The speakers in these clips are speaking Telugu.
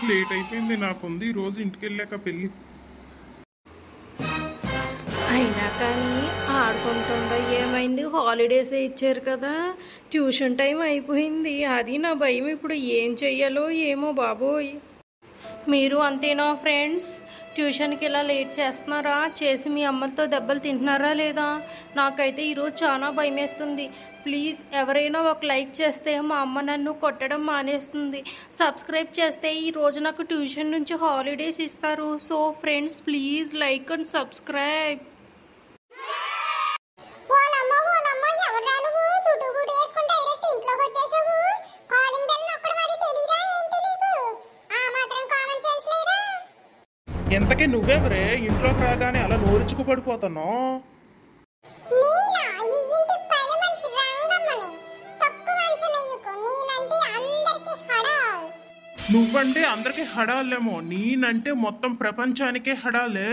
లేట్ అయిపోయింది, నాకుంది ఈరోజు ఇంటికి వెళ్ళాక పెళ్ళి. అయినా కానీ ఆడుకుంటుండో ఏమైంది, హాలిడేస్ ఇచ్చారు కదా, ట్యూషన్ టైం అయిపోయింది. అది నా భయం, ఇప్పుడు ఏం చెయ్యాలో ఏమో బాబోయ్. మీరు అంతేనా ఫ్రెండ్స్? ట్యూషన్కి ఇలా లేట్ చేస్తున్నారా? చేసి మీ అమ్మలతో దెబ్బలు తింటున్నారా లేదా? నాకైతే ఈరోజు చాలా భయం వేస్తుంది. ప్లీజ్ ఎవరైనా ఒక లైక్ చేస్తే మా అమ్మ నన్ను కొట్టడం మానేస్తుంది. సబ్స్క్రైబ్ చేస్తే ఈరోజు నాకు ట్యూషన్ నుంచి హాలిడేస్ ఇస్తారు. So friends please like and subscribe. ఎంతకీ నువ్వెవరే ఇంట్లోకి రాగానే అలా నోరుచుకు పడిపోతున్నావు? నువ్వంటే అందరికి హడాలేమో, నేనంటే మొత్తం ప్రపంచానికే హడాలే.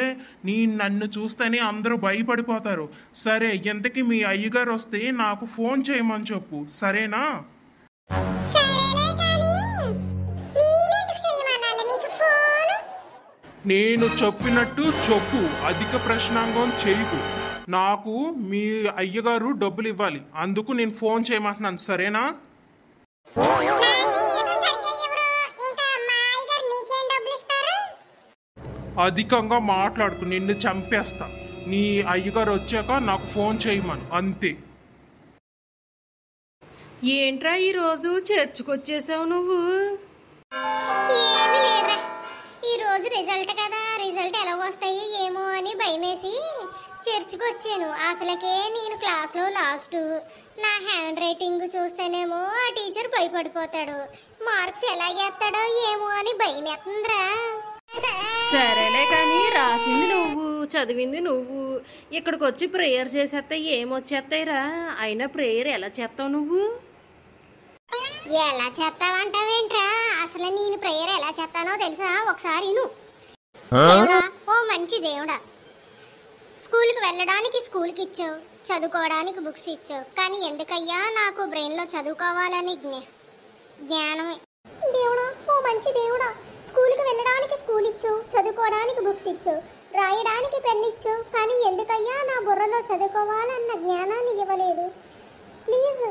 నన్ను చూస్తేనే అందరూ భయపడిపోతారు. సరే, ఎంతకి మీ అయ్యగారు వస్తే నాకు ఫోన్ చేయమని చెప్పు, సరేనా? నేను చెప్పినట్టు చెప్పు, అధిక ప్రశ్నాంగం చేయకు. నాకు మీ అయ్యగారు డబ్బులు ఇవ్వాలి, అందుకు నేను ఫోన్ చేయమంటున్నాను, సరేనా? అధికంగా మాట్లాడుకు, నిన్ను చంపేస్తా. నీ అయ్యగారు వచ్చాక నాకు ఫోన్ చేయమను, అంతే. ఏంట్రా ఈరోజు చర్చికొచ్చేసావు నువ్వు? ఈరోజు రిజల్ట్ కదా, రిజల్ట్ ఎలా వస్తాయి ఏమో అని భయమేసి చర్చికి వచ్చాను. అసలుకే నేను క్లాస్లో లాస్ట్. నా హ్యాండ్ రైటింగ్ చూస్తేనేమో ఆ టీచర్ భయపడిపోతాడు. మార్క్స్ ఎలా వేస్తాడో ఏమో అని భయం వేస్తుందిరా. సరేలే కానీ రాసింది నువ్వు, చదివింది నువ్వు. ఇక్కడికి వచ్చి ప్రేయర్ చేసేస్తే ఏమొచ్చేస్తాయిరా? అయినా ప్రేయర్ ఎలా చేస్తావు నువ్వు? ఎలా చేస్తావంటావేంట్రా? అసలు నేను ప్రేయర్ ఎలా చేస్తానో తెలుసా? ఒకసారి దేవుడా, ఓ మంచి దేవుడా, స్కూల్కి వెళ్ళడానికి స్కూల్కి ఇచ్చావు, చదువుకోవడానికి బుక్స్ ఇచ్చావు, కానీ ఎందుకయ్యా నాకు బ్రెయిన్లో చదువుకోవాలని జ్ఞానమే. దేవుడా, ఓ మంచి దేవుడా, స్కూల్కి వెళ్ళడానికి స్కూల్ ఇచ్చావు, చదువుకోవడానికి బుక్స్ ఇచ్చావు, రాయడానికి పెన్ ఇచ్చావు, కానీ ఎందుకయ్యా నా బుర్రలో చదువుకోవాలన్న జ్ఞానాన్ని ఇవ్వలేదు. ప్లీజ్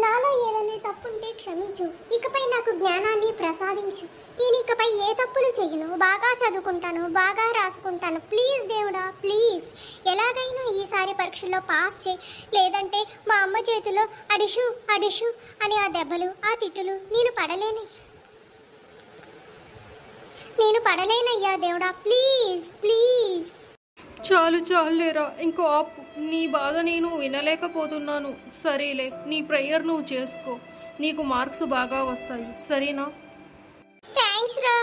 నాలో ఏదైనా తప్పుంటే క్షమించు, ఇకపై నాకు జ్ఞానాన్ని ప్రసాదించు. నేను ఇకపై ఏ తప్పులు చేయను, బాగా చదువుకుంటాను, బాగా రాసుకుంటాను. ప్లీజ్ దేవుడా, ప్లీజ్ ఎలాగైనా ఈసారి పరీక్షల్లో పాస్ చేయి, లేదంటే మా అమ్మ చేతిలో అడిషు అడిషు అని ఆ దెబ్బలు, ఆ తిట్టులు నేను పడలేనయ్యా దేవుడా, ప్లీజ్ ప్లీజ్. చాలులేరా, ఇంకో ఆపు. నీ బాధ నేను వినలేకపోతున్నాను. సరేలే, నీ ప్రేయర్ నువ్వు చేసుకో, నీకు మార్క్స్ బాగా వస్తాయి, సరేనా? థ్యాంక్స్ రా.